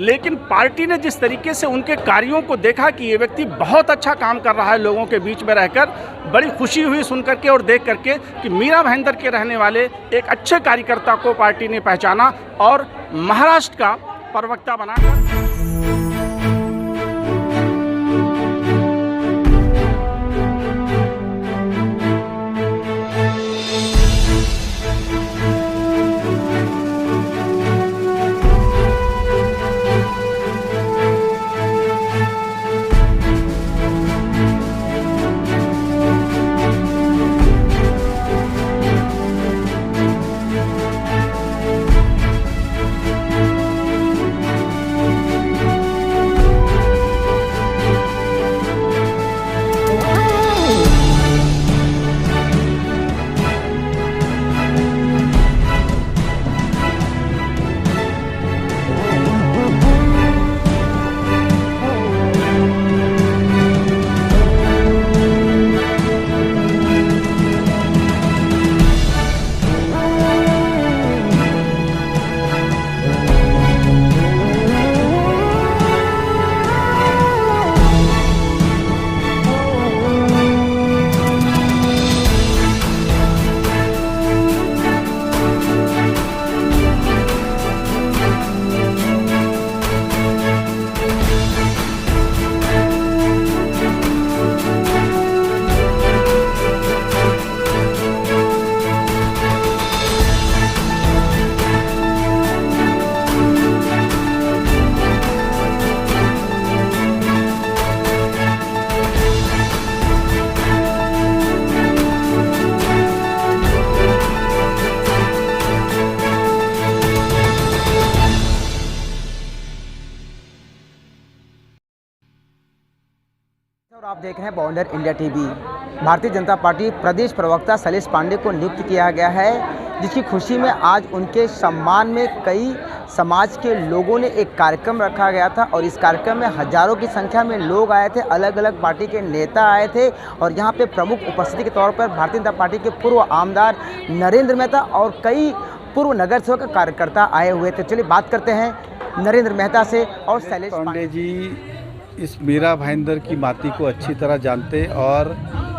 लेकिन पार्टी ने जिस तरीके से उनके कार्यों को देखा कि ये व्यक्ति बहुत अच्छा काम कर रहा है लोगों के बीच में रहकर, बड़ी खुशी हुई सुन करके और देख करके कि मीरा भाईंदर के रहने वाले एक अच्छे कार्यकर्ता को पार्टी ने पहचाना और महाराष्ट्र का प्रवक्ता बनाया। और आप देख रहे हैं बॉन्डर India TV. Bharatiya Janata party प्रदेश प्रवक्ता शैलेश पांडे को नियुक्त किया गया है, जिसकी खुशी में आज उनके सम्मान में कई समाज के लोगों ने एक कार्यक्रम रखा गया था और इस कार्यक्रम में हजारों की संख्या में लोग आए थे, अलग अलग पार्टी के नेता आए थे और यहाँ पे प्रमुख उपस्थिति के तौर पर भारतीय जनता पार्टी के पूर्व आमदार नरेंद्र मेहता और कई पूर्व नगर सेवक कार्यकर्ता आए हुए थे। चलिए बात करते हैं नरेंद्र मेहता से और शैलेश पांडे जी इस मीरा भाईंदर की माती को अच्छी तरह जानते और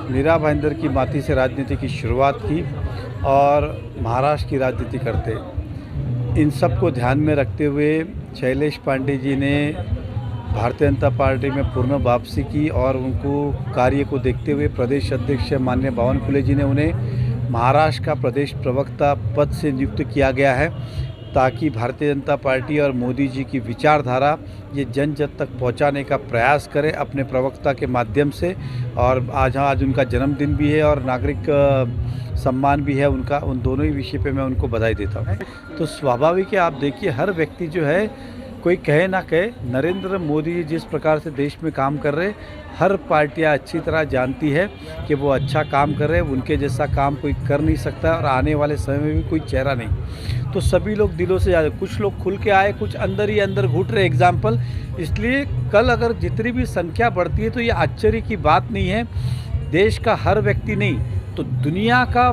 मीरा भाईंदर की माती से राजनीति की शुरुआत की और महाराष्ट्र की राजनीति करते। इन सब को ध्यान में रखते हुए शैलेश पांडे जी ने भारतीय जनता पार्टी में पूर्ण वापसी की और उनको कार्य को देखते हुए प्रदेश अध्यक्ष माननीय बावनकुळे जी ने उन्हें महाराष्ट्र का प्रदेश प्रवक्ता पद से नियुक्त किया गया है, ताकि भारतीय जनता पार्टी और मोदी जी की विचारधारा ये जन जन तक पहुंचाने का प्रयास करें अपने प्रवक्ता के माध्यम से। और आज उनका जन्मदिन भी है और नागरिक सम्मान भी है उनका, उन दोनों ही विषय पे मैं उनको बधाई देता हूँ। तो स्वाभाविक है, आप देखिए हर व्यक्ति जो है, कोई कहे ना कहे, नरेंद्र मोदी जी जिस प्रकार से देश में काम कर रहे, हर पार्टियां अच्छी तरह जानती है कि वो अच्छा काम कर रहे हैं, उनके जैसा काम कोई कर नहीं सकता और आने वाले समय में भी कोई चेहरा नहीं। तो सभी लोग दिलों से ज़्यादा, कुछ लोग खुल के आए, कुछ अंदर ही अंदर घुट रहे एग्जाम्पल। इसलिए कल अगर जितनी भी संख्या बढ़ती है तो ये आश्चर्य की बात नहीं है। देश का हर व्यक्ति नहीं तो दुनिया का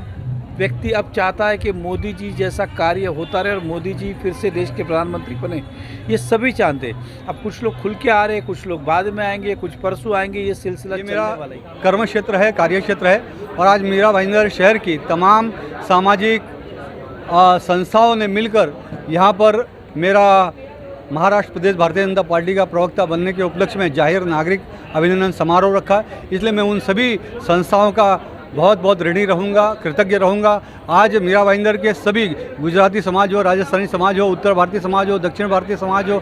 व्यक्ति अब चाहता है कि मोदी जी जैसा कार्य होता रहे और मोदी जी फिर से देश के प्रधानमंत्री बने, ये सभी चाहते हैं। अब कुछ लोग खुल के आ रहे हैं, कुछ लोग बाद में आएंगे, कुछ परसों आएंगे, ये सिलसिला मेरा कर्म क्षेत्र है, कार्य क्षेत्र है। और आज मीरा भाईंदर शहर की तमाम सामाजिक संस्थाओं ने मिलकर यहाँ पर मेरा महाराष्ट्र प्रदेश भारतीय जनता पार्टी का प्रवक्ता बनने के उपलक्ष्य में जाहिर नागरिक अभिनंदन समारोह रखा है। इसलिए मैं उन सभी संस्थाओं का बहुत बहुत ऋणी रहूँगा, कृतज्ञ रहूँगा। आज मीरा भाईंदर के सभी गुजराती समाज हो, राजस्थानी समाज हो, उत्तर भारतीय समाज हो, दक्षिण भारतीय समाज हो,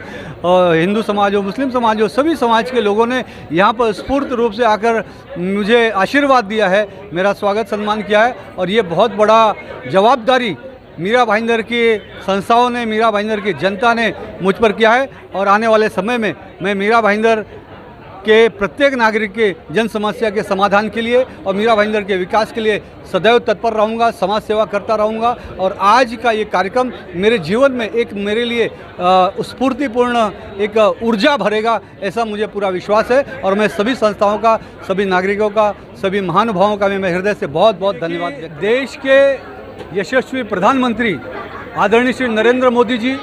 हिंदू समाज हो, मुस्लिम समाज हो, सभी समाज के लोगों ने यहाँ पर स्फूर्त रूप से आकर मुझे आशीर्वाद दिया है, मेरा स्वागत सम्मान किया है। और ये बहुत बड़ा जवाबदारी मीरा भाईंदर की संस्थाओं ने, मीरा भाईंदर की जनता ने मुझ पर किया है। और आने वाले समय में मैं मीरा भाईंदर के प्रत्येक नागरिक के जन समस्या के समाधान के लिए और मीरा भाईंदर के विकास के लिए सदैव तत्पर रहूँगा, समाज सेवा करता रहूँगा। और आज का ये कार्यक्रम मेरे जीवन में एक मेरे लिए स्फूर्तिपूर्ण एक ऊर्जा भरेगा, ऐसा मुझे पूरा विश्वास है। और मैं सभी संस्थाओं का, सभी नागरिकों का, सभी महानुभावों का मैं हृदय से बहुत बहुत धन्यवाद। देश के यशस्वी प्रधानमंत्री आदरणीय श्री नरेंद्र मोदी जी,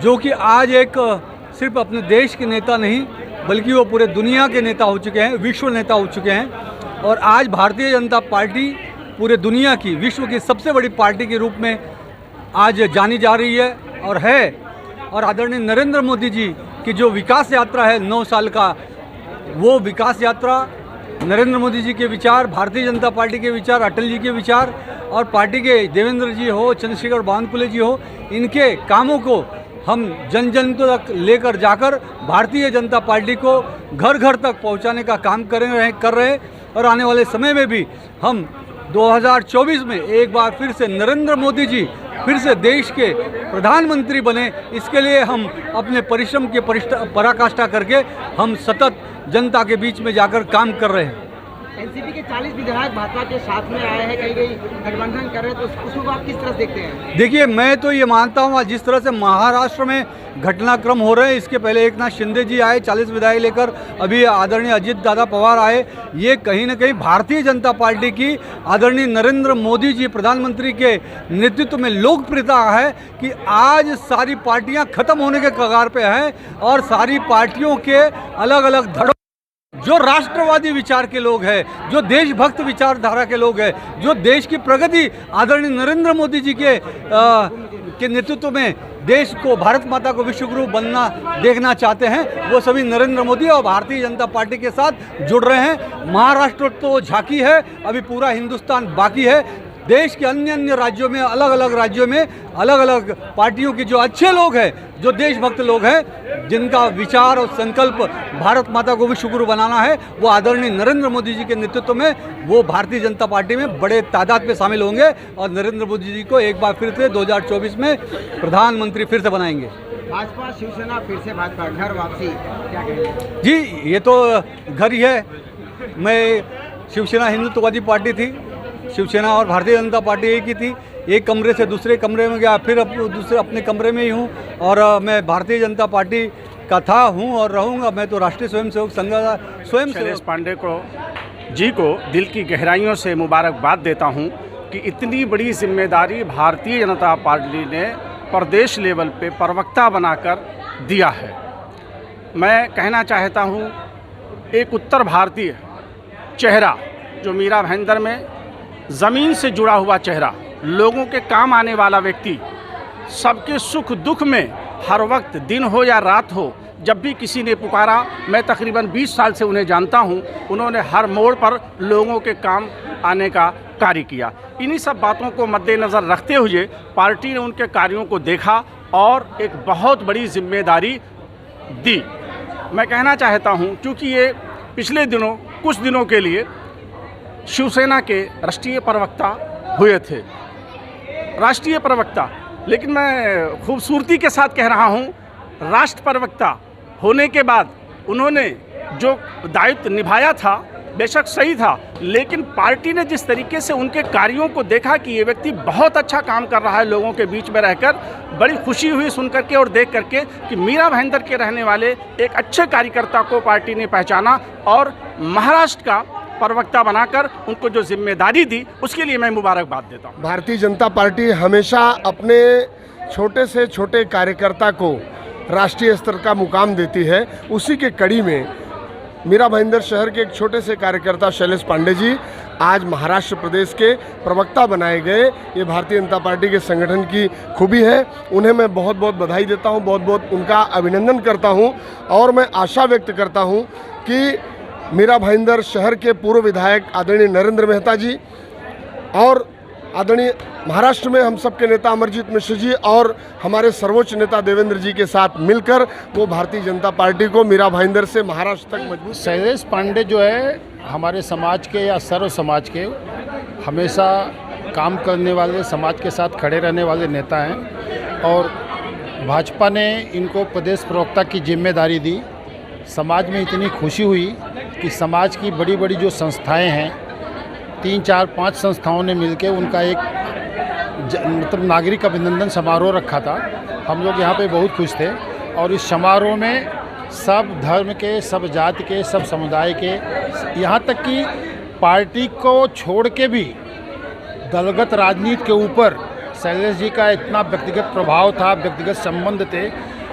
जो कि आज एक सिर्फ अपने देश के नेता नहीं बल्कि वो पूरे दुनिया के नेता हो चुके हैं, विश्व नेता हो चुके हैं। और आज भारतीय जनता पार्टी पूरे दुनिया की, विश्व की सबसे बड़ी पार्टी के रूप में आज जानी जा रही है और है। और आदरणीय नरेंद्र मोदी जी की जो विकास यात्रा है 9 साल का, वो विकास यात्रा, नरेंद्र मोदी जी के विचार, भारतीय जनता पार्टी के विचार, अटल जी के विचार और पार्टी के देवेंद्र जी हो, चंद्रशेखर बावनकुले जी हो, इनके कामों को हम जन जन तक लेकर जाकर भारतीय जनता पार्टी को घर घर तक पहुंचाने का काम कर रहे हैं। और आने वाले समय में भी हम 2024 में एक बार फिर से नरेंद्र मोदी जी फिर से देश के प्रधानमंत्री बने, इसके लिए हम अपने परिश्रम की पराकाष्ठा करके हम सतत जनता के बीच में जाकर काम कर रहे हैं। एनसीपी के 40 विधायक भाजपा के साथ में आए हैं, कहीं गठबंधन कर रहे हैं, तो उसको आप किस तरह देखते हैं? देखिए, मैं तो ये मानता हूँ जिस तरह से महाराष्ट्र में घटनाक्रम हो रहे हैं, इसके पहले एकनाथ शिंदे जी आए 40 विधायक लेकर, अभी आदरणीय अजित दादा पवार आए, ये कहीं ना कहीं भारतीय जनता पार्टी की आदरणीय नरेंद्र मोदी जी प्रधानमंत्री के नेतृत्व में लोकप्रियता है कि आज सारी पार्टियां खत्म होने के कगार पे हैं और सारी पार्टियों के अलग अलग धड़ों, जो राष्ट्रवादी विचार के लोग हैं, जो देशभक्त विचारधारा के लोग हैं, जो देश की प्रगति आदरणीय नरेंद्र मोदी जी के नेतृत्व में देश को, भारत माता को विश्वगुरु बनना देखना चाहते हैं, वो सभी नरेंद्र मोदी और भारतीय जनता पार्टी के साथ जुड़ रहे हैं। महाराष्ट्र तो झांकी है, अभी पूरा हिंदुस्तान बाकी है। देश के अन्य राज्यों में, अलग अलग राज्यों में अलग अलग पार्टियों के जो अच्छे लोग हैं, जो देशभक्त लोग हैं, जिनका विचार और संकल्प भारत माता को विश्वगुरु बनाना है, वो आदरणीय नरेंद्र मोदी जी के नेतृत्व में वो भारतीय जनता पार्टी में बड़े तादाद में शामिल होंगे और नरेंद्र मोदी जी को एक बार फिर से 2024 में प्रधानमंत्री फिर से बनाएंगे। भाजपा शिवसेना फिर से भाजपा घर वापसी, क्या कहेंगे? जी, ये तो घर ही है। मैं शिवसेना हिंदुत्ववादी पार्टी थी, शिवसेना और भारतीय जनता पार्टी एक ही थी। एक कमरे से दूसरे कमरे में गया, फिर दूसरे अपने कमरे में ही हूँ और मैं भारतीय जनता पार्टी का था, हूँ और रहूँगा। मैं तो राष्ट्रीय स्वयंसेवक संघ स्वयं शैलेश पांडे जी को दिल की गहराइयों से मुबारकबाद देता हूँ कि इतनी बड़ी जिम्मेदारी भारतीय जनता पार्टी ने प्रदेश लेवल पे प्रवक्ता बनाकर दिया है। मैं कहना चाहता हूँ, एक उत्तर भारतीय चेहरा जो मीरा भाईंदर में ज़मीन से जुड़ा हुआ चेहरा, लोगों के काम आने वाला व्यक्ति, सबके सुख दुख में हर वक्त, दिन हो या रात हो, जब भी किसी ने पुकारा, मैं तकरीबन 20 साल से उन्हें जानता हूं, उन्होंने हर मोड़ पर लोगों के काम आने का कार्य किया। इन्हीं सब बातों को मद्देनज़र रखते हुए पार्टी ने उनके कार्यों को देखा और एक बहुत बड़ी जिम्मेदारी दी। मैं कहना चाहता हूं, क्योंकि ये पिछले दिनों, कुछ दिनों के लिए शिवसेना के राष्ट्रीय प्रवक्ता हुए थे, राष्ट्रीय प्रवक्ता, लेकिन मैं खूबसूरती के साथ कह रहा हूं, राष्ट्र प्रवक्ता होने के बाद उन्होंने जो दायित्व निभाया था बेशक सही था, लेकिन पार्टी ने जिस तरीके से उनके कार्यों को देखा कि ये व्यक्ति बहुत अच्छा काम कर रहा है लोगों के बीच में रहकर, बड़ी खुशी हुई सुन करके और देख करके कि मीरा भाईंदर के रहने वाले एक अच्छे कार्यकर्ता को पार्टी ने पहचाना और महाराष्ट्र का प्रवक्ता बनाकर उनको जो जिम्मेदारी दी, उसके लिए मैं मुबारकबाद देता हूँ। भारतीय जनता पार्टी हमेशा अपने छोटे से छोटे कार्यकर्ता को राष्ट्रीय स्तर का मुकाम देती है। उसी के कड़ी में मीरा भाईंदर शहर के एक छोटे से कार्यकर्ता शैलेश पांडे जी आज महाराष्ट्र प्रदेश के प्रवक्ता बनाए गए। ये भारतीय जनता पार्टी के संगठन की खूबी है। उन्हें मैं बहुत बहुत बधाई देता हूँ, बहुत बहुत उनका अभिनंदन करता हूँ और मैं आशा व्यक्त करता हूँ कि मीरा भाईंदर शहर के पूर्व विधायक आदरणीय नरेंद्र मेहता जी और आदरणीय महाराष्ट्र में हम सबके नेता अमरजीत मिश्र जी और हमारे सर्वोच्च नेता देवेंद्र जी के साथ मिलकर वो भारतीय जनता पार्टी को मीरा भाईंदर से महाराष्ट्र तक मजबूत। शैलेश पांडे जो है हमारे समाज के या सर्व समाज के हमेशा काम करने वाले, समाज के साथ खड़े रहने वाले नेता हैं और भाजपा ने इनको प्रदेश प्रवक्ता की जिम्मेदारी दी। समाज में इतनी खुशी हुई कि समाज की बड़ी बड़ी जो संस्थाएं हैं, 3, 4, 5 संस्थाओं ने मिलकर उनका एक मतलब नागरिक अभिनंदन समारोह रखा था। हम लोग यहाँ पे बहुत खुश थे और इस समारोह में सब धर्म के, सब जाति के, सब समुदाय के, यहाँ तक कि पार्टी को छोड़ के भी दलगत राजनीति के ऊपर शैलेश जी का इतना व्यक्तिगत प्रभाव था, व्यक्तिगत संबंध थे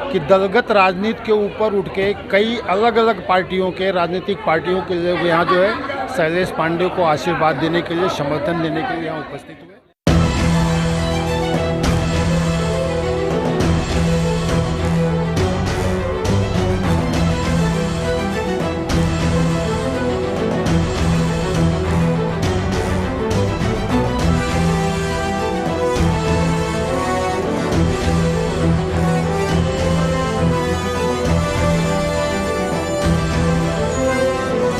कि दलगत राजनीति के ऊपर उठ के कई अलग अलग पार्टियों के राजनीतिक पार्टियों के लोग यहाँ जो है शैलेश पांडे को आशीर्वाद देने के लिए, समर्थन देने के लिए यहाँ उपस्थित हुए।